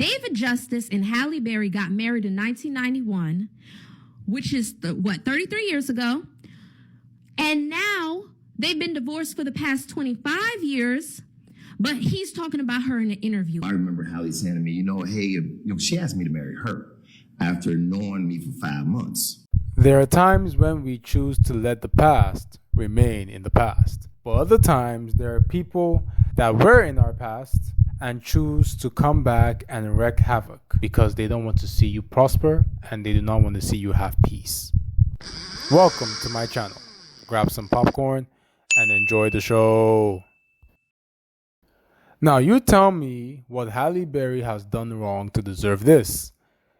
David Justice and Halle Berry got married in 1991, which is, 33 years ago. And now they've been divorced for the past 25 years, but he's talking about her in an interview. I remember Halle saying to me, hey, she asked me to marry her after knowing me for 5 months. There are times when we choose to let the past remain in the past. But other times, there are people that were in our past and choose to come back and wreak havoc because they don't want to see you prosper and they do not want to see you have peace. Welcome to my channel. Grab some popcorn and enjoy the show. Now, you tell me what Halle Berry has done wrong to deserve this.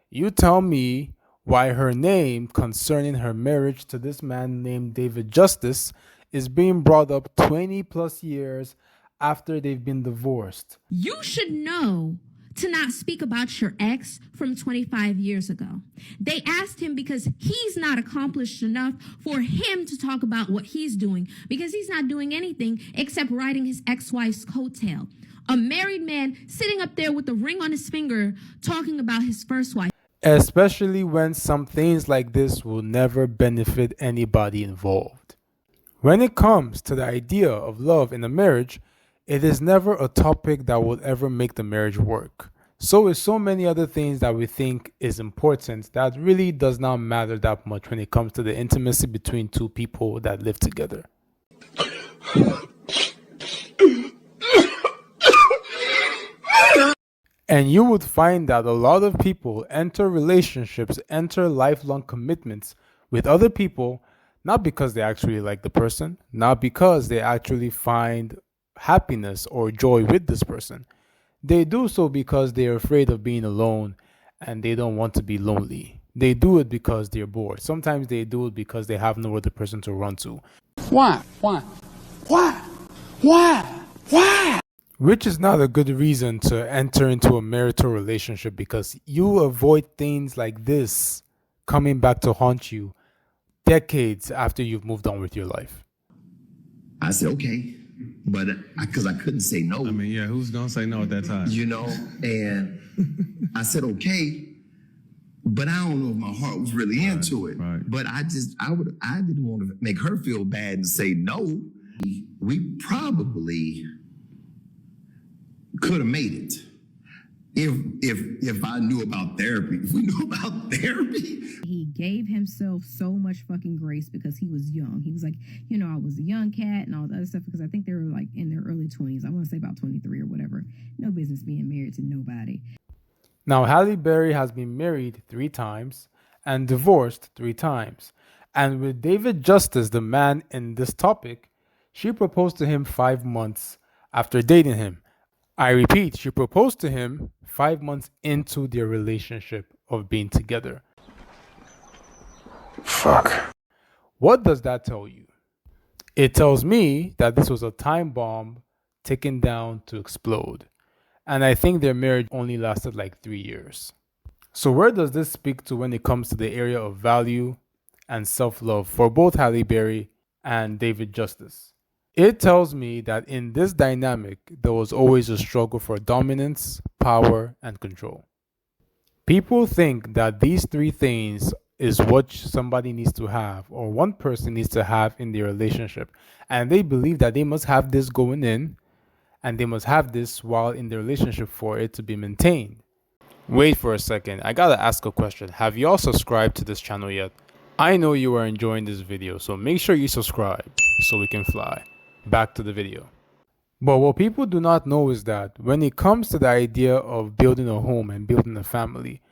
You tell me why her name concerning her marriage to this man named David Justice is being brought up 20 plus years after they've been divorced. You should know to not speak about your ex from 25 years ago. They asked him because he's not accomplished enough for him to talk about what he's doing, because he's not doing anything except riding his ex-wife's coattail. A married man sitting up there with a ring on his finger talking about his first wife. Especially when some things like this will never benefit anybody involved. When it comes to the idea of love in a marriage, it is never a topic that will ever make the marriage work. So is so many other things that we think is important that really does not matter that much when it comes to the intimacy between two people that live together. And you would find that a lot of people enter relationships, enter lifelong commitments with other people, not because they actually like the person, not because they actually find happiness or joy with this person. They do so because they're afraid of being alone and they don't want to be lonely. They do it because they're bored. Sometimes they do it because they have no other person to run to. Why? Which is not a good reason to enter into a marital relationship, because you avoid things like this coming back to haunt you decades after you've moved on with your life. I said, okay, but because I couldn't say no. I mean, yeah, who's going to say no at that time? And I said, okay, but I don't know if my heart was really into it. Right. But I didn't want to make her feel bad and say no. We probably could have made it if I knew about therapy. If we knew about therapy. He gave himself so much fucking grace because he was young. He was like, I was a young cat and all the other stuff, because I think they were like in their early 20s. I want to say about 23 or whatever. No business being married to nobody. Now, Halle Berry has been married 3 times and divorced 3 times. And with David Justice, the man in this topic, she proposed to him 5 months after dating him. I repeat, she proposed to him 5 months into their relationship of being together. Fuck. What does that tell you? It tells me that this was a time bomb ticking down to explode. And I think their marriage only lasted like 3 years. So where does this speak to when it comes to the area of value and self-love for both Halle Berry and David Justice? It tells me that in this dynamic, there was always a struggle for dominance, power, and control. People think that these 3 things is what somebody needs to have, or one person needs to have in their relationship. And they believe that they must have this going in, and they must have this while in the relationship for it to be maintained. Wait for a second, I gotta ask a question. Have y'all subscribed to this channel yet? I know you are enjoying this video, so make sure you subscribe so we can fly. Back to the video. But what people do not know is that when it comes to the idea of building a home and building a family,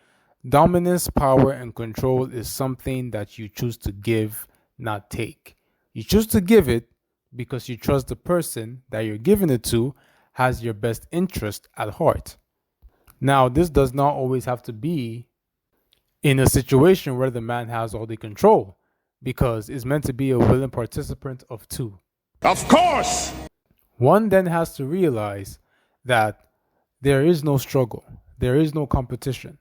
dominance, power, and control is something that you choose to give, not take. You choose to give it because you trust the person that you're giving it to has your best interest at heart. Now, this does not always have to be in a situation where the man has all the control, because it's meant to be a willing participant of 2. Of course! One then has to realize that there is no struggle. There is no competition.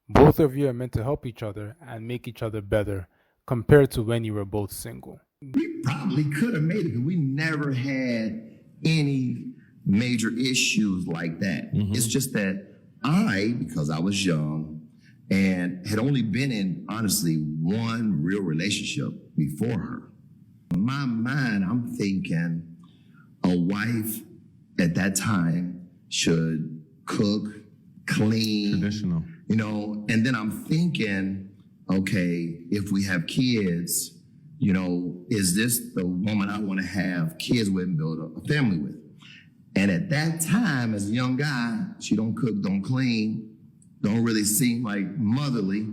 Both of you are meant to help each other and make each other better compared to when you were both single. We probably could have made it because we never had any major issues like that. It's just that Because I was young and had only been in, honestly, one real relationship before her. In my mind, I'm thinking a wife at that time should cook, clean. Traditional. You know, and then I'm thinking, okay, if we have kids, you know, is this the woman I want to have kids with and build a family with? And at that time, as a young guy, she don't cook, don't clean, don't really seem like motherly.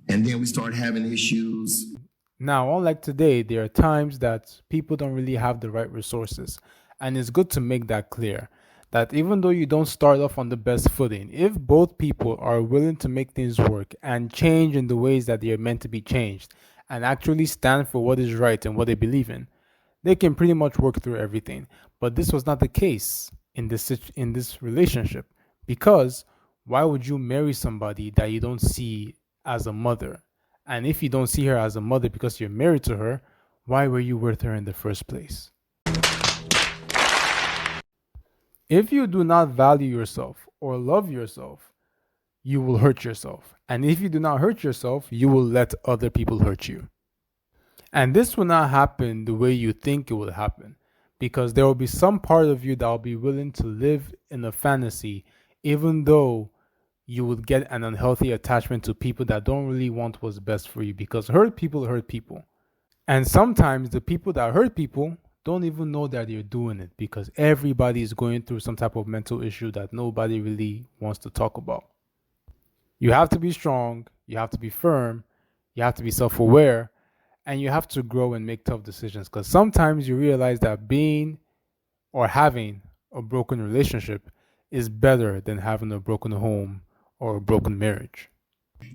And then we start having issues. Now, unlike today, there are times that people don't really have the right resources. And it's good to make that clear that even though you don't start off on the best footing, if both people are willing to make things work and change in the ways that they are meant to be changed and actually stand for what is right and what they believe in, they can pretty much work through everything. But this was not the case in this relationship, because why would you marry somebody that you don't see as a mother? And if you don't see her as a mother because you're married to her, why were you with her in the first place? If you do not value yourself or love yourself, you will hurt yourself. And if you do not hurt yourself, you will let other people hurt you. And this will not happen the way you think it will happen, because there will be some part of you that will be willing to live in a fantasy, even though you would get an unhealthy attachment to people that don't really want what's best for you, because hurt people hurt people. And sometimes the people that hurt people don't even know that they're doing it, because everybody is going through some type of mental issue that nobody really wants to talk about. You have to be strong, you have to be firm, you have to be self-aware, and you have to grow and make tough decisions, because sometimes you realize that being or having a broken relationship is better than having a broken home or a broken marriage.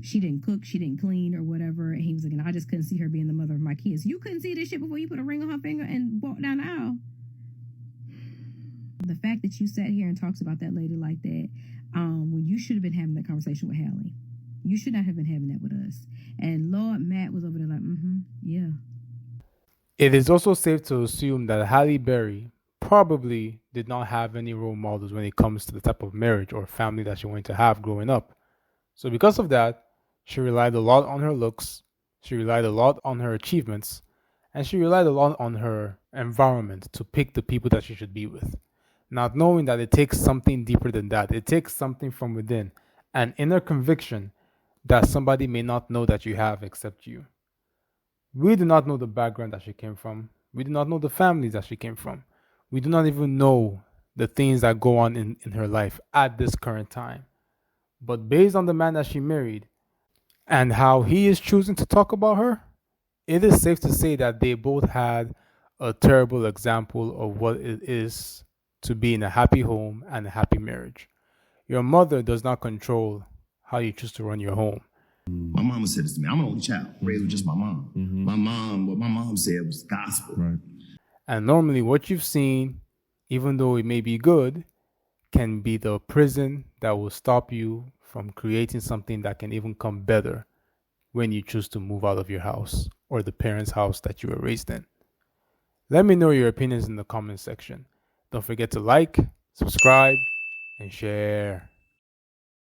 She didn't cook, she didn't clean or whatever. And he was like, and I just couldn't see her being the mother of my kids. You couldn't see this shit before you put a ring on her finger and walked down the aisle. The fact that you sat here and talks about that lady like that, when you should have been having that conversation with Halle. You should not have been having that with us. And Lord, Matt was over there like, yeah. It is also safe to assume that Halle Berry probably did not have any role models when it comes to the type of marriage or family that she wanted to have growing up. So because of that, she relied a lot on her looks, she relied a lot on her achievements, and she relied a lot on her environment to pick the people that she should be with. Not knowing that it takes something deeper than that. It takes something from within, an inner conviction that somebody may not know that you have except you. We do not know the background that she came from. We do not know the families that she came from. We do not even know the things that go on in her life at this current time. But based on the man that she married and how he is choosing to talk about her, it is safe to say that they both had a terrible example of what it is to be in a happy home and a happy marriage. Your mother does not control how you choose to run your home. My mama said this to me. I'm an only child, raised with just my mom. What my mom said was gospel. Right. And normally what you've seen, even though it may be good, can be the prison that will stop you from creating something that can even come better when you choose to move out of your house or the parents' house that you were raised in. Let me know your opinions in the comment section. Don't forget to like, subscribe, and share.